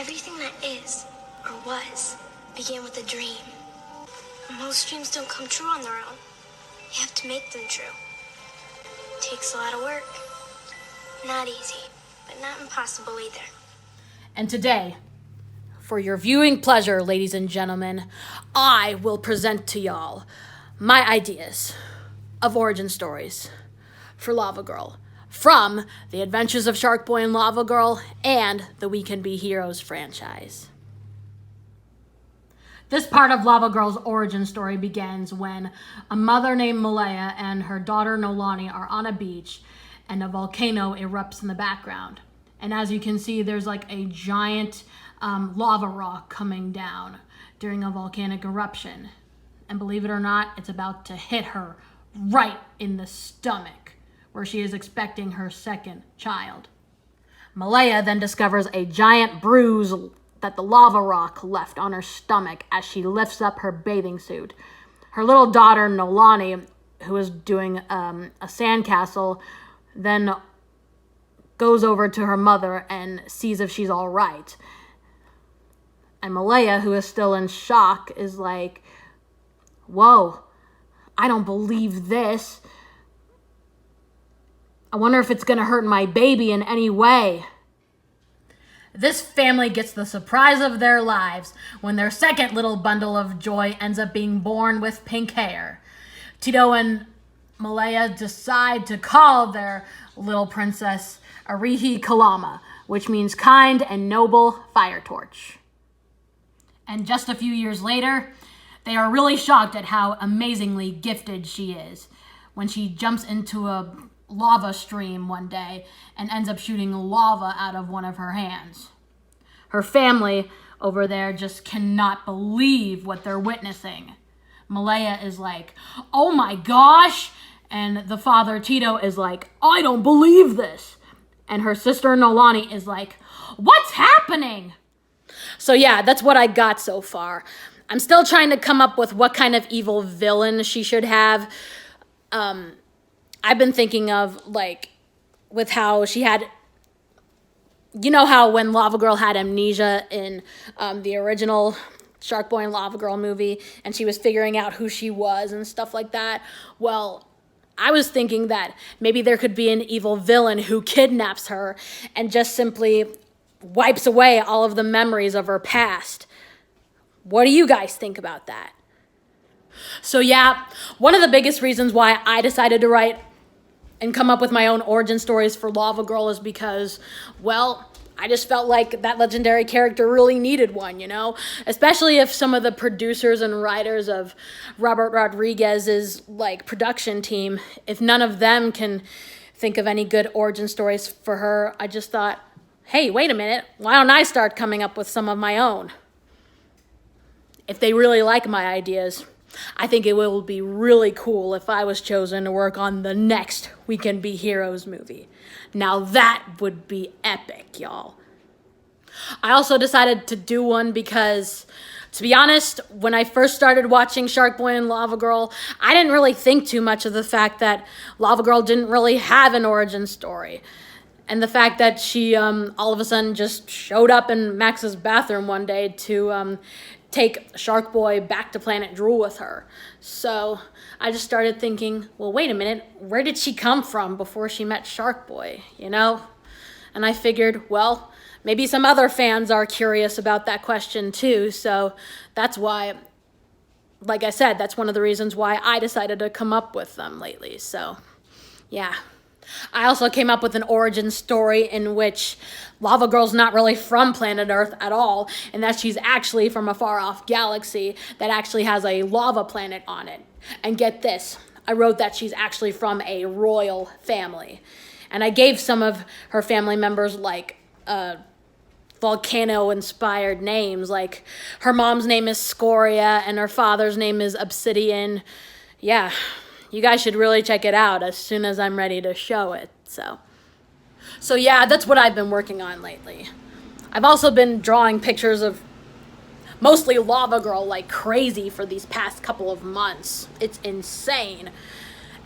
Everything that is, or was, began with a dream. Most dreams don't come true on their own. You have to make them true. It takes a lot of work. Not easy, but not impossible either. And today, for your viewing pleasure, ladies and gentlemen, I will present to y'all my ideas of origin stories for Lavagirl from The Adventures of Shark Boy and Lavagirl and the We Can Be Heroes franchise. This part of Lavagirl's origin story begins when a mother named Malaya and her daughter Nolani are on a beach and a volcano erupts in the background. And as you can see, there's like a giant lava rock coming down during a volcanic eruption. And believe it or not, it's about to hit her right in the stomach, where she is expecting her second child. Malaya then discovers a giant bruise that the lava rock left on her stomach as she lifts up her bathing suit. Her little daughter, Nolani, who is doing a sandcastle, then goes over to her mother and sees if she's all right. And Malaya, who is still in shock, is like, "Whoa, I don't believe this. I wonder if it's going to hurt my baby in any way." This family gets the surprise of their lives when their second little bundle of joy ends up being born with pink hair. Tito and Malaya decide to call their little princess Arihi Kalama, which means kind and noble fire torch. And just a few years later, they are really shocked at how amazingly gifted she is when she jumps into a lava stream one day and ends up shooting lava out of one of her hands. Her family over there just cannot believe what they're witnessing. Malaya is like, "Oh my gosh!" And the father, Tito, is like, "I don't believe this." And her sister, Nolani, is like, "What's happening?" So yeah, that's what I got so far. I'm still trying to come up with what kind of evil villain she should have. I've been thinking of, like, with how she had, you know how when Lavagirl had amnesia in the original Shark Boy and Lavagirl movie, and she was figuring out who she was and stuff like that? Well, I was thinking that maybe there could be an evil villain who kidnaps her and just simply wipes away all of the memories of her past. What do you guys think about that? So yeah, one of the biggest reasons why I decided to write and come up with my own origin stories for Lavagirl is because, well, I just felt like that legendary character really needed one, you know? Especially if some of the producers and writers of Robert Rodriguez's, like, production team, if none of them can think of any good origin stories for her, I just thought, hey, wait a minute, why don't I start coming up with some of my own? If they really like my ideas, I think it will be really cool if I was chosen to work on the next We Can Be Heroes movie. Now that would be epic, y'all. I also decided to do one because, to be honest, when I first started watching Shark Boy and Lavagirl, I didn't really think too much of the fact that Lavagirl didn't really have an origin story. And the fact that she all of a sudden just showed up in Max's bathroom one day to take Shark Boy back to Planet Drool with her. So I just started thinking, well, wait a minute, where did she come from before she met Shark Boy, you know? And I figured, well, maybe some other fans are curious about that question too. So that's why, like I said, that's one of the reasons why I decided to come up with them lately. So yeah. I also came up with an origin story in which Lavagirl's not really from planet Earth at all, and that she's actually from a far-off galaxy that actually has a lava planet on it. And get this, I wrote that she's actually from a royal family. And I gave some of her family members, like, volcano-inspired names. Like, her mom's name is Scoria, and her father's name is Obsidian. Yeah. You guys should really check it out as soon as I'm ready to show it. So yeah, that's what I've been working on lately. I've also been drawing pictures of mostly Lavagirl like crazy for these past couple of months. It's insane.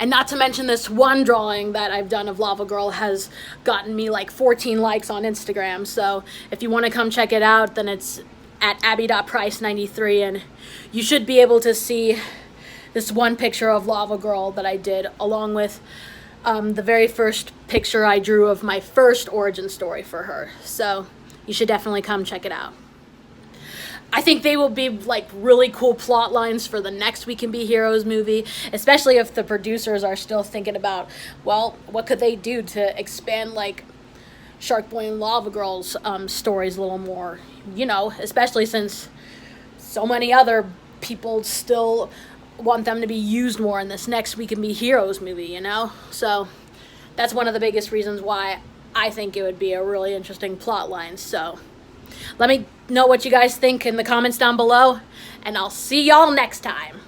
And not to mention this one drawing that I've done of Lavagirl has gotten me like 14 likes on Instagram. So if you want to come check it out, then it's at abby.price93, and you should be able to see this one picture of Lavagirl that I did, along with the very first picture I drew of my first origin story for her. So you should definitely come check it out. I think they will be like really cool plot lines for the next We Can Be Heroes movie, especially if the producers are still thinking about, well, what could they do to expand like Shark Boy and Lavagirl's stories a little more, you know, especially since so many other people still want them to be used more in this next We Can Be Heroes movie, you know? So that's one of the biggest reasons why I think it would be a really interesting plot line. So let me know what you guys think in the comments down below, and I'll see y'all next time.